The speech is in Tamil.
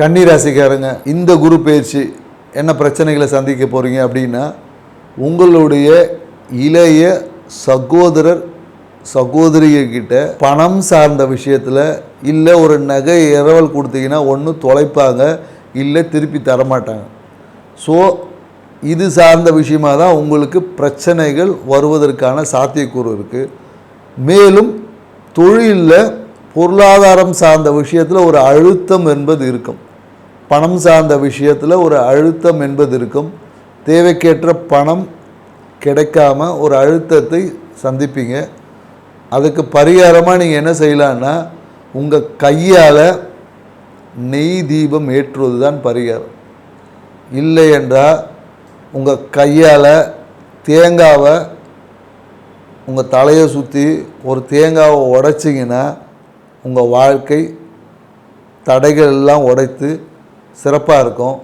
கன்னி ராசிக்காரங்க இந்த குரு பயிற்சி என்ன பிரச்சனைகளை சந்திக்க போகிறீங்க அப்படின்னா, உங்களுடைய இளைய சகோதரர் சகோதரிகிட்ட பணம் சார்ந்த விஷயத்தில் இல்லை ஒரு நகை இரவல் கொடுத்தீங்கன்னா ஒன்று தொலைப்பாங்க, இல்லை திருப்பி தரமாட்டாங்க. ஸோ இது சார்ந்த விஷயமாக தான் உங்களுக்கு பிரச்சனைகள் வருவதற்கான சாத்தியக்கூறு இருக்குது. மேலும் தொழிலில் பொருளாதாரம் சார்ந்த விஷயத்தில் ஒரு அழுத்தம் என்பது இருக்கும். பணம் சார்ந்த விஷயத்தில் ஒரு அழுத்தம் என்பது இருக்கும். தேவைக்கேற்ற பணம் கிடைக்காம ஒரு அழுத்தத்தை சந்திப்பீங்க. அதுக்கு பரிகாரமாக நீங்கள் என்ன செய்யலான்னா, உங்கள் கையால் நெய் தீபம் ஏற்றுவது தான் பரிகாரம். இல்லை என்றால் உங்கள் கையால் தேங்காவை உங்கள் தலையை சுற்றி ஒரு தேங்காவை உடைச்சிங்கன்னா உங்கள் வாழ்க்கை தடைகள் எல்லாம் உடைத்து சிறப்பாக இருக்கும்.